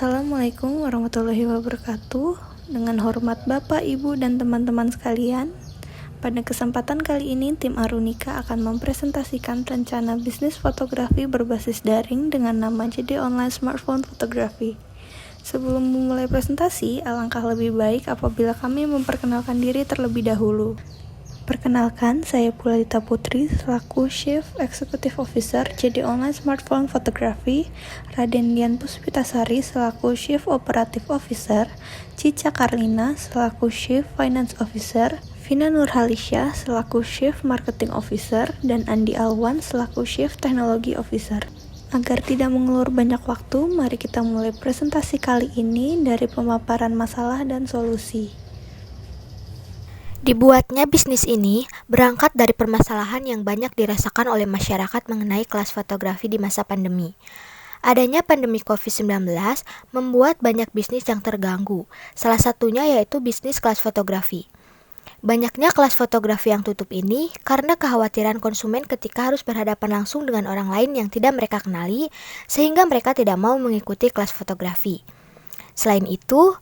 Assalamualaikum warahmatullahi wabarakatuh. Dengan hormat Bapak, Ibu, dan teman-teman sekalian, pada kesempatan kali ini tim Arunika akan mempresentasikan rencana bisnis fotografi berbasis daring dengan nama JD Online Smartphone Photography. Sebelum memulai presentasi, alangkah lebih baik apabila kami memperkenalkan diri terlebih dahulu. Perkenalkan, saya Pulalita Putri selaku Chief Executive Officer JD Online Smartphone Photography, Raden Dian Puspitasari selaku Chief Operative Officer, Cica Karlina selaku Chief Finance Officer, Vina Nurhalisya selaku Chief Marketing Officer, dan Andi Alwan selaku Chief Technology Officer. Agar tidak mengulur banyak waktu, mari kita mulai presentasi kali ini dari pemaparan masalah dan solusi. Dibuatnya bisnis ini berangkat dari permasalahan yang banyak dirasakan oleh masyarakat mengenai kelas fotografi di masa pandemi. Adanya pandemi COVID-19 membuat banyak bisnis yang terganggu, salah satunya yaitu bisnis kelas fotografi. Banyaknya kelas fotografi yang tutup ini karena kekhawatiran konsumen ketika harus berhadapan langsung dengan orang lain yang tidak mereka kenali, sehingga mereka tidak mau mengikuti kelas fotografi. Selain itu,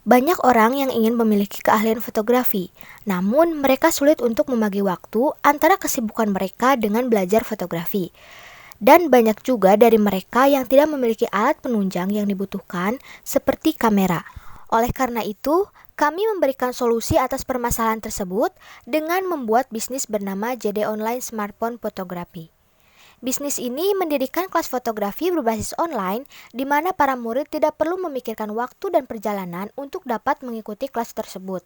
banyak orang yang ingin memiliki keahlian fotografi, namun mereka sulit untuk membagi waktu antara kesibukan mereka dengan belajar fotografi. Dan banyak juga dari mereka yang tidak memiliki alat penunjang yang dibutuhkan seperti kamera. Oleh karena itu, kami memberikan solusi atas permasalahan tersebut dengan membuat bisnis bernama JD Online Smartphone Photography. Bisnis ini mendirikan kelas fotografi berbasis online di mana para murid tidak perlu memikirkan waktu dan perjalanan untuk dapat mengikuti kelas tersebut.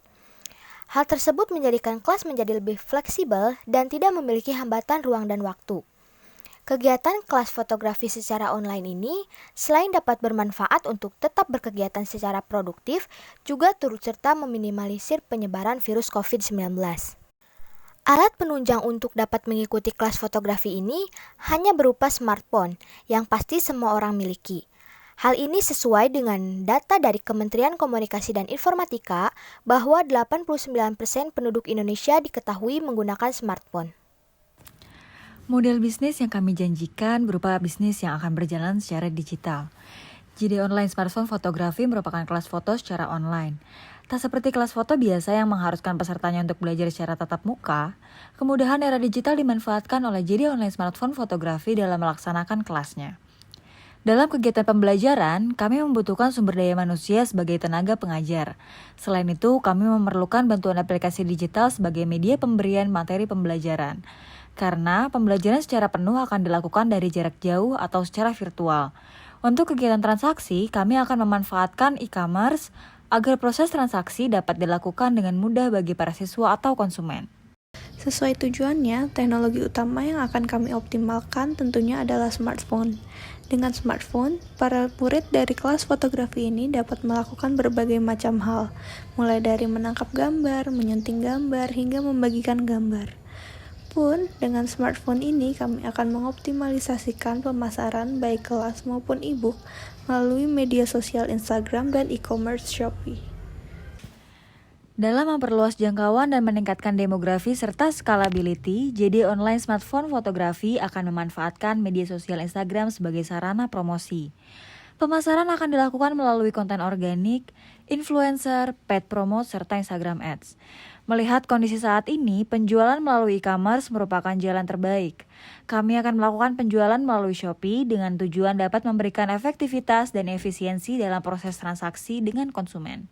Hal tersebut menjadikan kelas menjadi lebih fleksibel dan tidak memiliki hambatan ruang dan waktu. Kegiatan kelas fotografi secara online ini selain dapat bermanfaat untuk tetap berkegiatan secara produktif, juga turut serta meminimalisir penyebaran virus COVID-19. Alat penunjang untuk dapat mengikuti kelas fotografi ini hanya berupa smartphone yang pasti semua orang miliki. Hal ini sesuai dengan data dari Kementerian Komunikasi dan Informatika bahwa 89% penduduk Indonesia diketahui menggunakan smartphone. Model bisnis yang kami janjikan berupa bisnis yang akan berjalan secara digital. JD Online Smartphone Photography merupakan kelas foto secara online. Tak seperti kelas foto biasa yang mengharuskan pesertanya untuk belajar secara tatap muka, kemudahan era digital dimanfaatkan oleh JD Online Smartphone Photography dalam melaksanakan kelasnya. Dalam kegiatan pembelajaran, kami membutuhkan sumber daya manusia sebagai tenaga pengajar. Selain itu, kami memerlukan bantuan aplikasi digital sebagai media pemberian materi pembelajaran. Karena pembelajaran secara penuh akan dilakukan dari jarak jauh atau secara virtual. Untuk kegiatan transaksi, kami akan memanfaatkan e-commerce agar proses transaksi dapat dilakukan dengan mudah bagi para siswa atau konsumen. Sesuai tujuannya, teknologi utama yang akan kami optimalkan tentunya adalah smartphone. Dengan smartphone, para murid dari kelas fotografi ini dapat melakukan berbagai macam hal, mulai dari menangkap gambar, menyunting gambar, hingga membagikan gambar. Pun, dengan smartphone ini kami akan mengoptimalisasikan pemasaran baik kelas maupun e-book melalui media sosial Instagram dan e-commerce Shopee. Dalam memperluas jangkauan dan meningkatkan demografi serta scalability, JD Online Smartphone Photography akan memanfaatkan media sosial Instagram sebagai sarana promosi. Pemasaran akan dilakukan melalui konten organik, influencer, paid promote, serta Instagram Ads. Melihat kondisi saat ini, penjualan melalui e-commerce merupakan jalan terbaik. Kami akan melakukan penjualan melalui Shopee dengan tujuan dapat memberikan efektivitas dan efisiensi dalam proses transaksi dengan konsumen.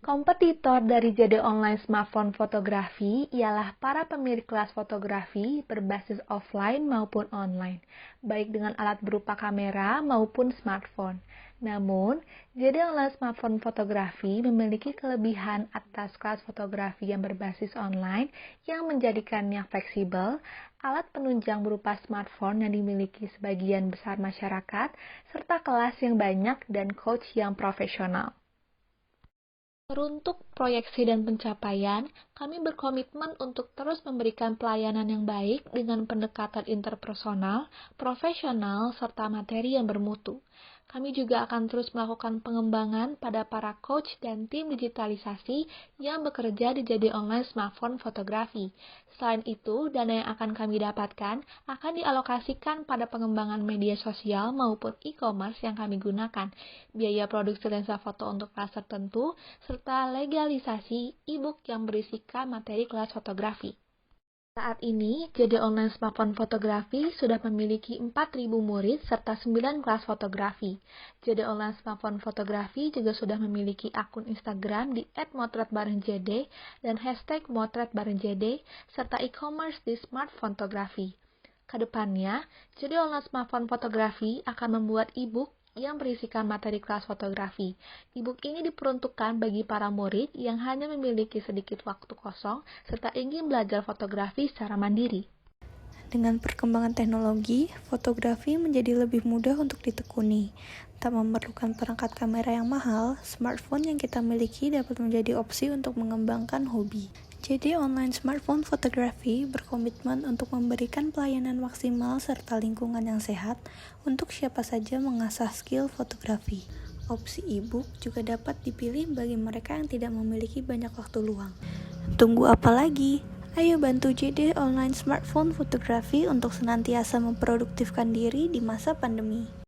Kompetitor dari JD Online Smartphone Photography ialah para pemilik kelas fotografi berbasis offline maupun online, baik dengan alat berupa kamera maupun smartphone. Namun, JD Online Smartphone Photography memiliki kelebihan atas kelas fotografi yang berbasis online yang menjadikannya fleksibel, alat penunjang berupa smartphone yang dimiliki sebagian besar masyarakat, serta kelas yang banyak dan coach yang profesional. Untuk proyeksi dan pencapaian, kami berkomitmen untuk terus memberikan pelayanan yang baik dengan pendekatan interpersonal, profesional, serta materi yang bermutu. Kami juga akan terus melakukan pengembangan pada para coach dan tim digitalisasi yang bekerja di JD Online Smartphone Fotografi. Selain itu, dana yang akan kami dapatkan akan dialokasikan pada pengembangan media sosial maupun e-commerce yang kami gunakan, biaya produksi lensa foto untuk kelas tertentu, serta legalisasi e-book yang berisikan materi kelas fotografi. Saat ini, JD Online Smartphone Fotografi sudah memiliki 4.000 murid serta 9 kelas fotografi. JD Online Smartphone Fotografi juga sudah memiliki akun Instagram di @motretbarengjd dan hashtag #motretbarengjd serta e-commerce di Smartphone Fotografi. Kedepannya, JD Online Smartphone Fotografi akan membuat e-book yang berisikan materi kelas fotografi. E-book ini diperuntukkan bagi para murid yang hanya memiliki sedikit waktu kosong serta ingin belajar fotografi secara mandiri. Dengan perkembangan teknologi, fotografi menjadi lebih mudah untuk ditekuni. Tak memerlukan perangkat kamera yang mahal, smartphone yang kita miliki dapat menjadi opsi untuk mengembangkan hobi. JD Online Smartphone Fotografi berkomitmen untuk memberikan pelayanan maksimal serta lingkungan yang sehat untuk siapa saja mengasah skill fotografi. Opsi e-book juga dapat dipilih bagi mereka yang tidak memiliki banyak waktu luang. Tunggu apa lagi? Ayo bantu JD Online Smartphone Fotografi untuk senantiasa memproduktifkan diri di masa pandemi.